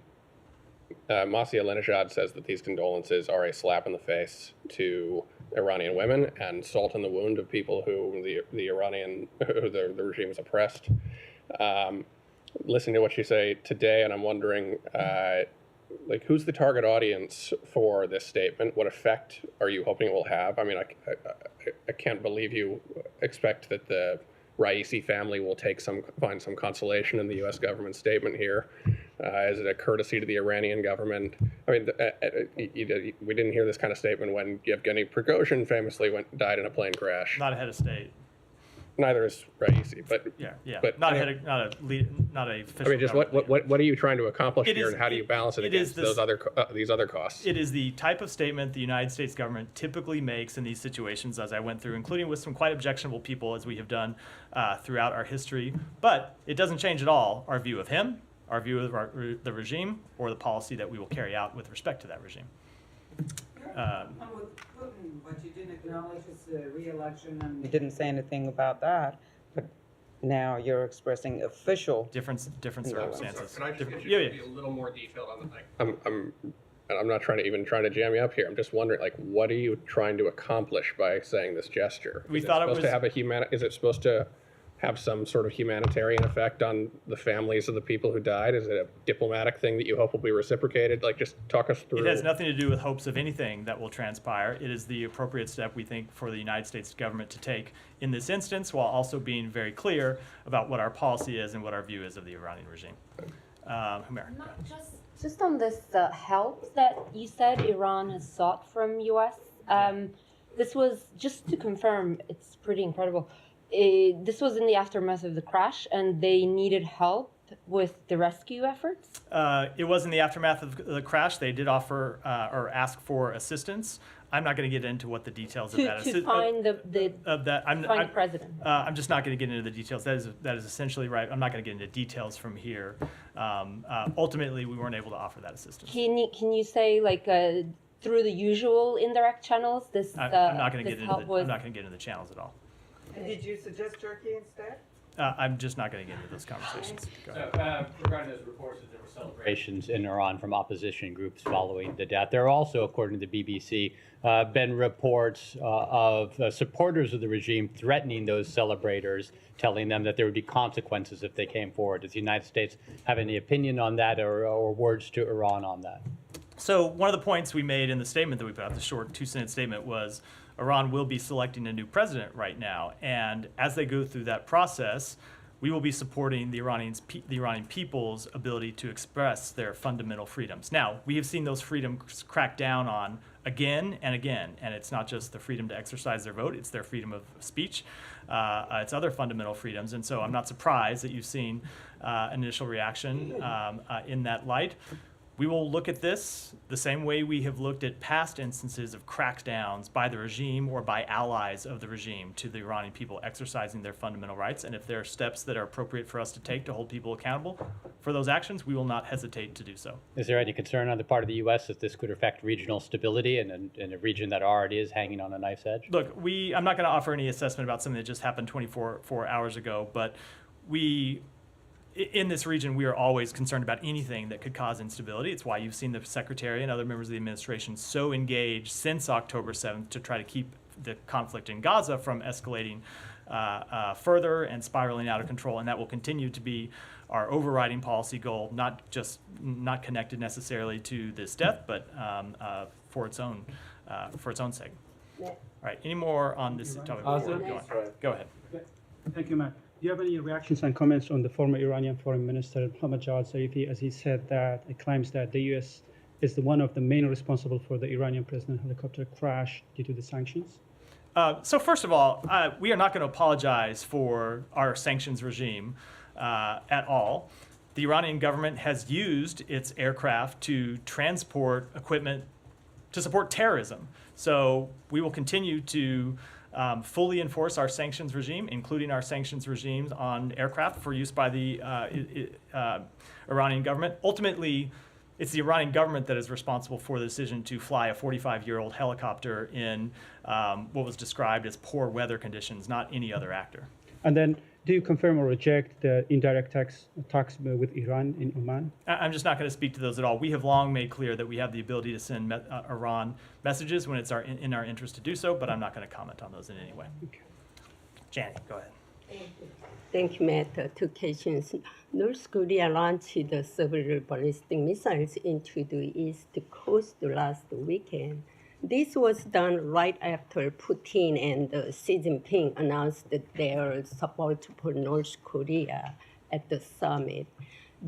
Alinejad says that these condolences are a slap in the face to Iranian women and salt in the wound of people who the regime has oppressed. Listening to what you say today, and I'm wondering, who's the target audience for this statement? What effect are you hoping it will have? I mean, I can't believe you expect that the Raisi family will find some consolation in the U.S. government statement here. Is it a courtesy to the Iranian government? I mean, we didn't hear this kind of statement when Yevgeny Prigozhin famously died in a plane crash. Not a head of state. Neither is Raisi, but yeah. But not a official. I mean, just what are you trying to accomplish here, and how do you balance it against these other costs? It is the type of statement the United States government typically makes in these situations, as I went through, including with some quite objectionable people, as we have done throughout our history. But it doesn't change at all our view of him, our view of the regime, or the policy that we will carry out with respect to that regime. But you didn't acknowledge his re-election, and you didn't say anything about that. But now you're expressing official different circumstances. Can I just get you to be a little more detailed on the? I'm not trying to jam you up here. I'm just wondering, what are you trying to accomplish by saying this gesture? We thought it was supposed to have Is it supposed to have some sort of humanitarian effect on the families of the people who died? Is it a diplomatic thing that you hope will be reciprocated? Just talk us through. It has nothing to do with hopes of anything that will transpire. It is the appropriate step, we think, for the United States government to take in this instance, while also being very clear about what our policy is and what our view is of the Iranian regime. Humera. Just on this help that you said Iran has sought from U.S., this was, just to confirm, it's pretty incredible. This was in the aftermath of the crash, and they needed help with the rescue efforts? It was in the aftermath of the crash. They did offer or ask for assistance. I'm not going to get into what the details of that is. To find the president. I'm just not going to get into the details. That is essentially right. I'm not going to get into details from here. Ultimately, we weren't able to offer that assistance. Can you say through the usual indirect channels? I'm not going to get into the channels at all. And did you suggest Turkey instead? I'm just not going to get into those conversations. Regarding those reports that there were celebrations in Iran from opposition groups following the death, there are also, according to the BBC, been reports of supporters of the regime threatening those celebrators, telling them that there would be consequences if they came forward. Does the United States have any opinion on that or words to Iran on that? So one of the points we made in the statement that we put out, the short 2-sentence statement, was Iran will be selecting a new president right now. And as they go through that process, we will be supporting the Iranian people's ability to express their fundamental freedoms. Now, we have seen those freedoms cracked down on again and again, and it's not just the freedom to exercise their vote, it's their freedom of speech, it's other fundamental freedoms, and so I'm not surprised that you've seen an initial reaction in that light. We will look at this the same way we have looked at past instances of crackdowns by the regime or by allies of the regime to the Iranian people exercising their fundamental rights. And if there are steps that are appropriate for us to take to hold people accountable for those actions, we will not hesitate to do so. Is there any concern on the part of the U.S. that this could affect regional stability in a region that already is hanging on a knife's edge? Look, I'm not going to offer any assessment about something that just happened 24 hours ago, but in this region, we are always concerned about anything that could cause instability. It's why you've seen the Secretary and other members of the administration so engaged since October 7th to try to keep the conflict in Gaza from escalating further and spiraling out of control. And that will continue to be our overriding policy goal, not connected necessarily to this death, but for its own sake. All right, any more on this topic? Go ahead. Thank you, Matt. Do you have any reactions and comments on the former Iranian Foreign Minister Mohammad Javad Zarifi, as he said that it claims that the U.S. is one of the main responsible for the Iranian president helicopter crash due to the sanctions? So first of all, we are not going to apologize for our sanctions regime at all. The Iranian government has used its aircraft to transport equipment to support terrorism. So we will continue to fully enforce our sanctions regime, including our sanctions regimes on aircraft for use by the Iranian government. Ultimately, it's the Iranian government that is responsible for the decision to fly a 45-year-old helicopter in what was described as poor weather conditions, not any other actor. And then, do you confirm or reject the indirect talks with Iran in Oman? I'm just not going to speak to those at all. We have long made clear that we have the ability to send Iran messages when it's in our interest to do so, but I'm not going to comment on those in any way. Okay. Janet, go ahead. Thank you, Matt. Two questions. North Korea launched several ballistic missiles into the East Coast last weekend. This was done right after Putin and Xi Jinping announced their support for North Korea at the summit.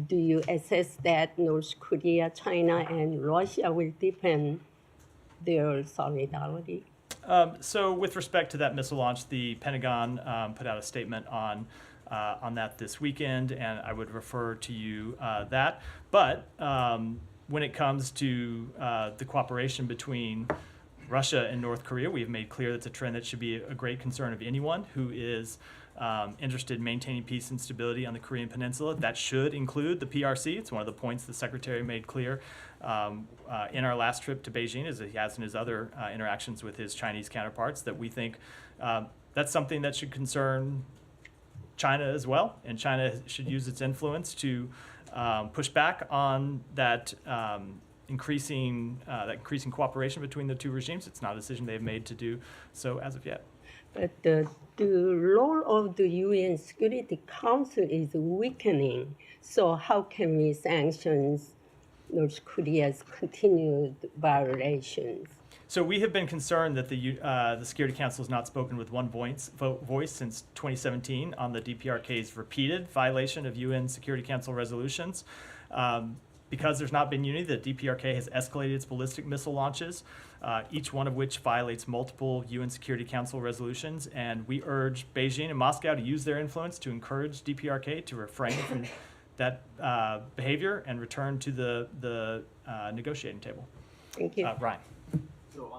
Do you assess that North Korea, China, and Russia will deepen their solidarity? So with respect to that missile launch, the Pentagon put out a statement on that this weekend, and I would refer to you that. But when it comes to the cooperation between Russia and North Korea, we have made clear that's a trend that should be a great concern of anyone who is interested in maintaining peace and stability on the Korean Peninsula. That should include the PRC. It's one of the points the Secretary made clear in our last trip to Beijing, as he has in his other interactions with his Chinese counterparts, that we think that's something that should concern China as well, and China should use its influence to push back on that increasing cooperation between the two regimes. It's not a decision they've made to do so as of yet. But the role of the UN Security Council is weakening. So how can we sanction North Korea's continued violations? So we have been concerned that the Security Council has not spoken with one voice since 2017 on the DPRK's repeated violation of UN Security Council resolutions. Because there's not been unity, the DPRK has escalated its ballistic missile launches, each one of which violates multiple UN Security Council resolutions. And we urge Beijing and Moscow to use their influence to encourage DPRK to refrain from that behavior and return to the negotiating table. Thank you. Ryan. So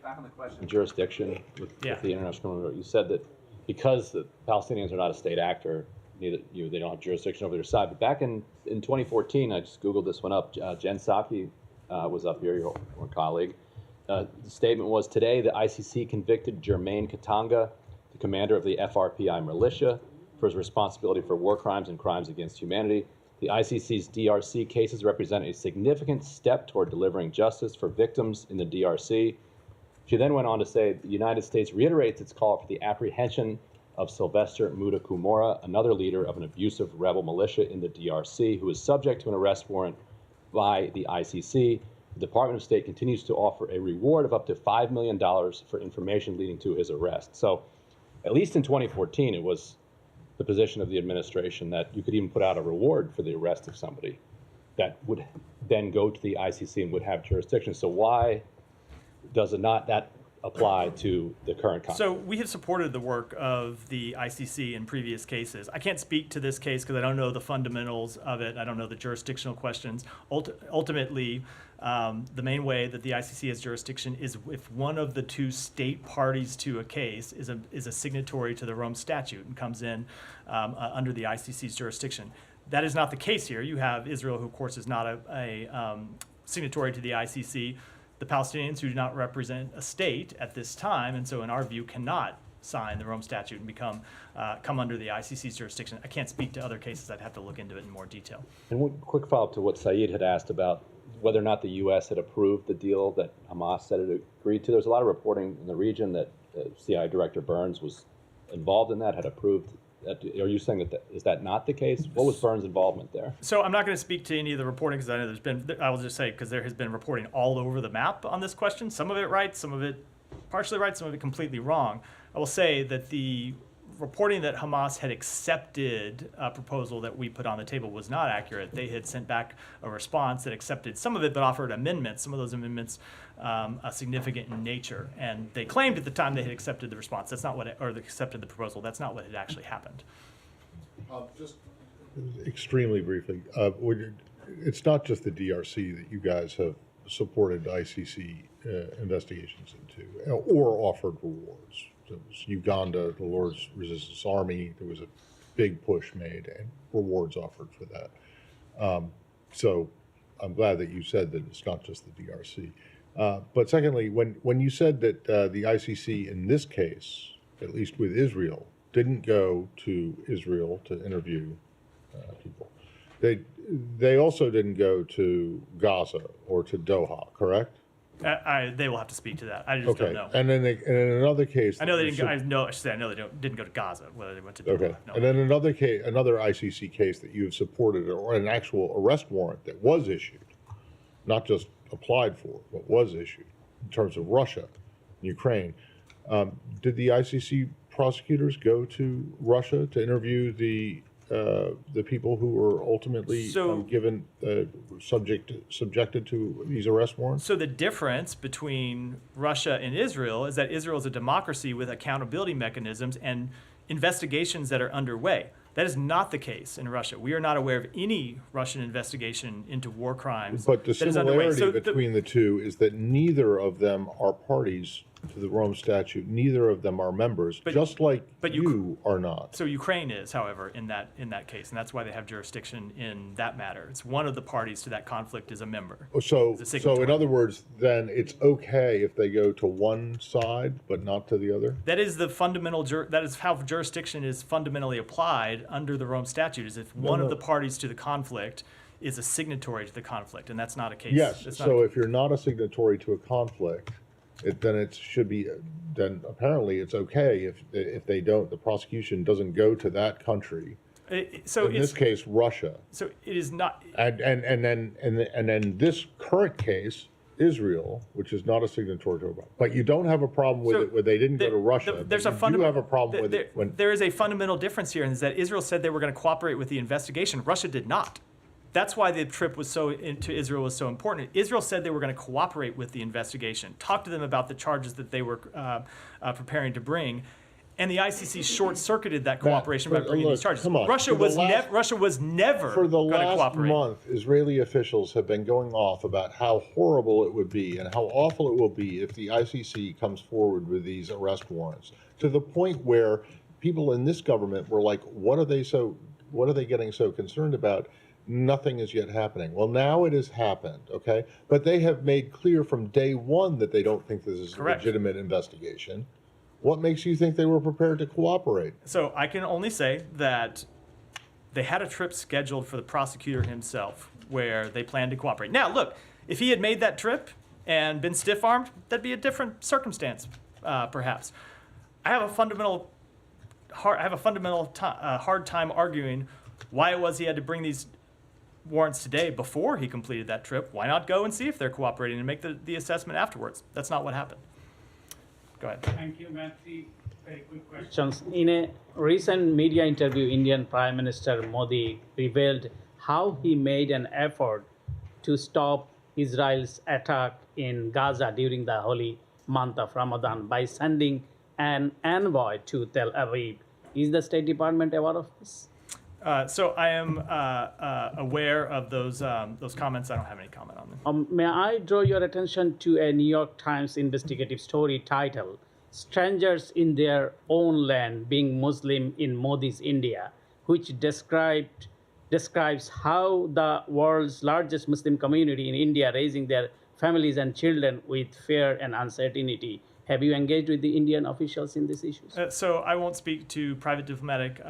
back on the question of jurisdiction with the International Criminal Court, you said that because the Palestinians are not a state actor, they don't have jurisdiction over their side. But back in 2014, I just Googled this one up. Jen Psaki was up here, your colleague. The statement was, today the ICC convicted Jermaine Katanga, the commander of the FRPI militia, for his responsibility for war crimes and crimes against humanity. The ICC's DRC cases represent a significant step toward delivering justice for victims in the DRC. She then went on to say, the United States reiterates its call for the apprehension of Sylvester Mudakumora, another leader of an abusive rebel militia in the DRC, who is subject to an arrest warrant by the ICC. The Department of State continues to offer a reward of up to $5 million for information leading to his arrest. So, at least in 2014, it was the position of the administration that you could even put out a reward for the arrest of somebody that would then go to the ICC and would have jurisdiction. So why does it not that apply to the current conflict? So we have supported the work of the ICC in previous cases. I can't speak to this case because I don't know the fundamentals of it. I don't know the jurisdictional questions. Ultimately, the main way that the ICC has jurisdiction is if one of the two state parties to a case is a signatory to the Rome Statute and comes in under the ICC's jurisdiction. That is not the case here. You have Israel, who of course is not a signatory to the ICC. The Palestinians, who do not represent a state at this time, and so in our view cannot sign the Rome Statute and come under the ICC's jurisdiction. I can't speak to other cases. I'd have to look into it in more detail. And one quick follow-up to what Saeed had asked about whether or not the U.S. had approved the deal that Hamas said it agreed to. There's a lot of reporting in the region that CIA Director Burns was involved in that, had approved. Are you saying that is that not the case? What was Burns' involvement there? So I'm not going to speak to any of the reporting because I know I will just say because there has been reporting all over the map on this question. Some of it right, some of it partially right, some of it completely wrong. I will say that the reporting that Hamas had accepted a proposal that we put on the table was not accurate. They had sent back a response that accepted some of it but offered amendments. Some of those amendments are significant in nature. And they claimed at the time they had accepted the response. That's not what or accepted the proposal. That's not what had actually happened. Just extremely briefly, it's not just the DRC that you guys have supported ICC investigations into or offered rewards. It was Uganda, the Lord's Resistance Army. There was a big push made and rewards offered for that. So I'm glad that you said that it's not just the DRC. But secondly, when you said that the ICC in this case, at least with Israel, didn't go to Israel to interview people, they also didn't go to Gaza or to Doha, correct? They will have to speak to that. I just don't know. And then in another case, I know they didn't go. I know they didn't go to Gaza. Whether they went to Doha. Okay. No. And then another case, another ICC case that you have supported, or an actual arrest warrant that was issued, not just applied for, but was issued in terms of Russia, Ukraine. Did the ICC prosecutors go to Russia to interview the people who were ultimately given subjected to these arrest warrants? So the difference between Russia and Israel is that Israel is a democracy with accountability mechanisms and investigations that are underway. That is not the case in Russia. We are not aware of any Russian investigation into war crimes. But the that is underway. similarity between the two is that neither of them are parties to the Rome Statute. Neither of them are members, just like you are not. So Ukraine is, however, in that case, and that's why they have jurisdiction in that matter. It's one of the parties to that conflict is a member. So in other words, then it's okay if they go to one side but not to the other? That is the fundamental. That is how jurisdiction is fundamentally applied under the Rome Statute. Is if one of the parties to the conflict is a signatory to the conflict, and that's not a case. Yes. So if you're not a signatory to a conflict, then it should be. Then apparently it's okay if they don't. The prosecution doesn't go to that country. So in this case, Russia. So it is not. And then this current case, Israel, which is not a signatory to it, but you don't have a problem with it where they didn't go to Russia. There's a you have a problem with it when there is a fundamental difference here, and is that Israel said they were going to cooperate with the investigation. Russia did not. That's why the trip was to Israel was so important. Israel said they were going to cooperate with the investigation, talk to them about the charges that they were preparing to bring, and the ICC short-circuited that cooperation by bringing these charges. Come on. Russia was never for the going to last cooperate. month. Israeli officials have been going off about how horrible it would be and how awful it will be if the ICC comes forward with these arrest warrants, to the point where people in this government were like, "What are they getting so concerned about?" Nothing is yet happening. Well, now it has happened, okay? But they have made clear from day one that they don't think this is a legitimate investigation. What makes you think they were prepared to cooperate? So I can only say that they had a trip scheduled for the prosecutor himself where they planned to cooperate. Now, look, if he had made that trip and been stiff-armed, that'd be a different circumstance, perhaps. I have a fundamental hard time arguing why it was he had to bring these warrants today before he completed that trip. Why not go and see if they're cooperating and make the assessment afterwards? That's not what happened. Go ahead. Thank you, Matt. Very quick question. questions. In a recent media interview, Indian Prime Minister Modi revealed how he made an effort to stop Israel's attack in Gaza during the holy month of Ramadan by sending an envoy to Tel Aviv. Is the State Department aware of this? So I am aware of those comments. I don't have any comment on them. May I draw your attention to a New York Times investigative story titled "Strangers in Their Own Land Being Muslim in Modi's India," which describes how the world's largest Muslim community in India raising their families and children with fear and uncertainty. Have you engaged with the Indian officials in these issues? So I won't speak to private diplomatic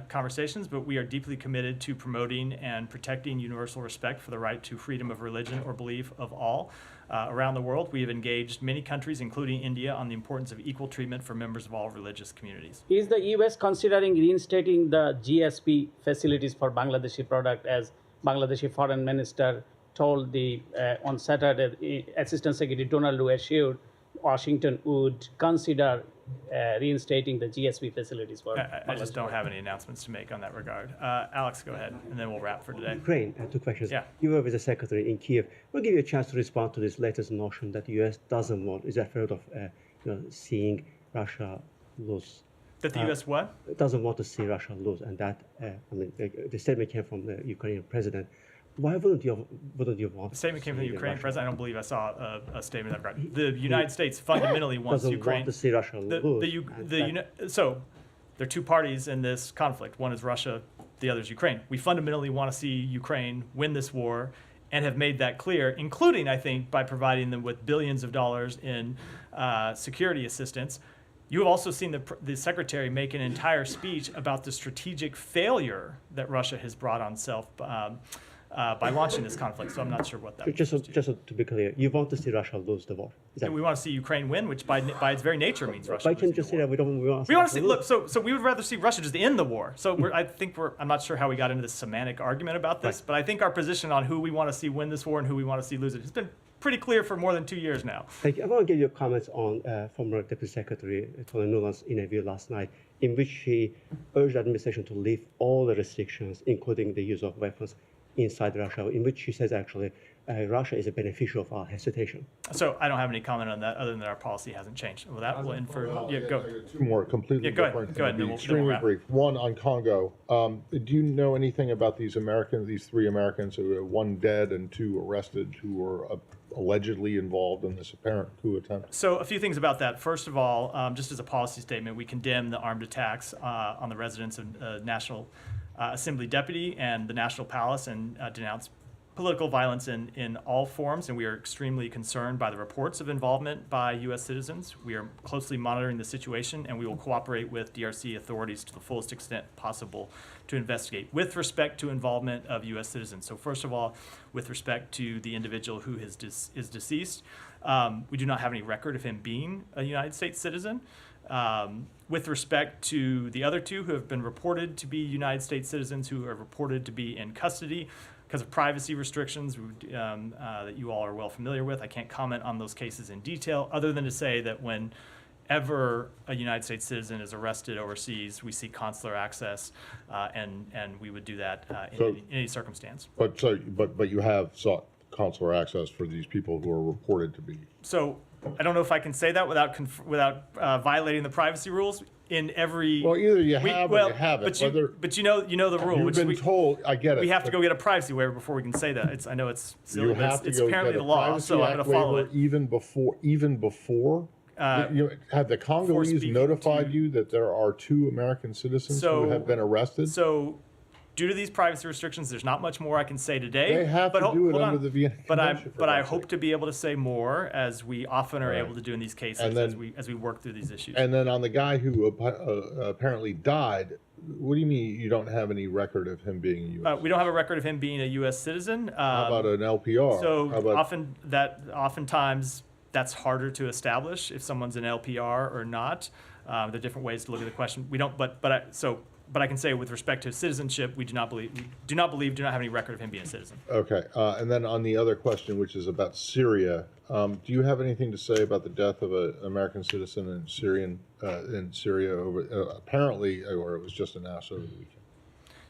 conversations, but we are deeply committed to promoting and protecting universal respect for the right to freedom of religion or belief of all. Around the world, we have engaged many countries, including India, on the importance of equal treatment for members of all religious communities. Is the U.S. considering reinstating the GSP facilities for Bangladeshi product, as Bangladeshi Foreign Minister told on Saturday, Assistant Secretary Donald Lu assured Washington would consider reinstating the GSP facilities for I just don't have any announcements to make on that regard. Alex, go ahead, and then we'll wrap for today. Ukraine, two questions. Yeah. You were with the secretary in Kiev. We'll give you a chance to respond to this latest notion that the U.S. doesn't want, is afraid of seeing Russia lose. That the U.S. what? Doesn't want to see Russia lose, and that, the statement came from the Ukrainian president. Why wouldn't you want? The statement came from the Ukrainian president. I don't believe I saw a statement of that. The United States fundamentally wants Ukraine. Want to see Russia lose. So there are two parties in this conflict. One is Russia, the other is Ukraine. We fundamentally want to see Ukraine win this war and have made that clear, including, I think, by providing them with billions of dollars in security assistance. You have also seen the secretary make an entire speech about the strategic failure that Russia has brought on self by launching this conflict. So I'm not sure what that just to be clear, you want to see Russia lose the war. And we want to see Ukraine win, which by its very nature means Russia. Why can't you just say that we want to see? Look, so we would rather see Russia just end the war. So I'm not sure how we got into this semantic argument about this, but I think our position on who we want to see win this war and who we want to see lose it has been pretty clear for more than 2 years now. Thank you. I want to give you comments on former Deputy Secretary Tony Nuland's interview last night, in which he urged the administration to lift all the restrictions, including the use of weapons inside Russia, in which he says actually Russia is a beneficiary of our hesitation. So I don't have any comment on that other than that our policy hasn't changed. Well, that will infer. Yeah, go. Two more completely different. Go ahead. Be extremely brief. One on Congo. Do you know anything about these three Americans, one dead and two arrested, who were allegedly involved in this apparent coup attempt? So a few things about that. First of all, just as a policy statement, we condemn the armed attacks on the residence of National Assembly deputy and the National Palace, and denounce political violence in all forms, and we are extremely concerned by the reports of involvement by U.S. citizens. We are closely monitoring the situation, and we will cooperate with DRC authorities to the fullest extent possible to investigate with respect to involvement of U.S. citizens. So first of all, with respect to the individual who is deceased, we do not have any record of him being a United States citizen. With respect to the other two who have been reported to be United States citizens who are reported to be in custody because of privacy restrictions that you all are well familiar with, I can't comment on those cases in detail, other than to say that whenever a United States citizen is arrested overseas, we seek consular access, and we would do that in any circumstance. But you have sought consular access for these people who are reported to be. So I don't know if I can say that without violating the privacy rules in every. Well, either you have or you haven't. But you know the rule. You've been told. I get it. We have to go get a privacy waiver before we can say that. I know it's silly, but it's apparently the law, Privacy so I'm going to follow it. Even before. Have the Congolese notified you that there are two American citizens who have been arrested? So, due to these privacy restrictions, there's not much more I can say today. They have to do it under the Vienna Convention. But I hope to be able to say more, as we often are able to do in these cases, and then, as we work through these issues. And then on the guy who apparently died, what do you mean you don't have any record of him being a U.S.? We don't have a record of him being a U.S. citizen. How about an LPR? So oftentimes that's harder to establish if someone's an LPR or not. There are different ways to look at the question. We don't, but I can say with respect to citizenship, we do not have any record of him being a citizen. Okay, and then on the other question, which is about Syria, do you have anything to say about the death of an American citizen in Syria over apparently, or it was just announced over the weekend?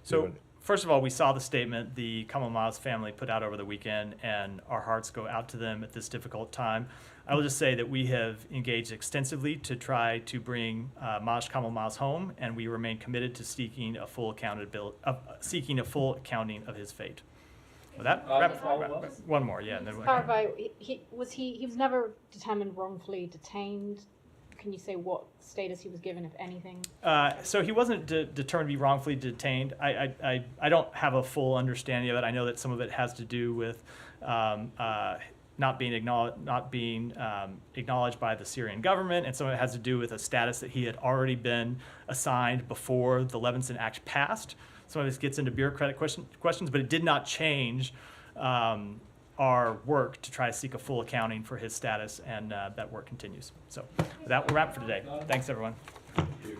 So first of all, we saw the statement the Kamal Maz family put out over the weekend, and our hearts go out to them at this difficult time. I will just say that we have engaged extensively to try to bring Kamal Maz home, and we remain committed to seeking a full accounting of his fate. With that, one more, yeah. And then Clarify, he was never determined wrongfully detained. Can you say what status he was given, if anything? So he wasn't determined to be wrongfully detained. I don't have a full understanding of it. I know that some of it has to do with not being acknowledged by the Syrian government, and some of it has to do with a status that he had already been assigned before the Levinson Act passed. Some of this gets into bureaucratic questions, but it did not change our work to try to seek a full accounting for his status, and that work continues. So with that, we'll wrap for today. Thanks, everyone. Thank you.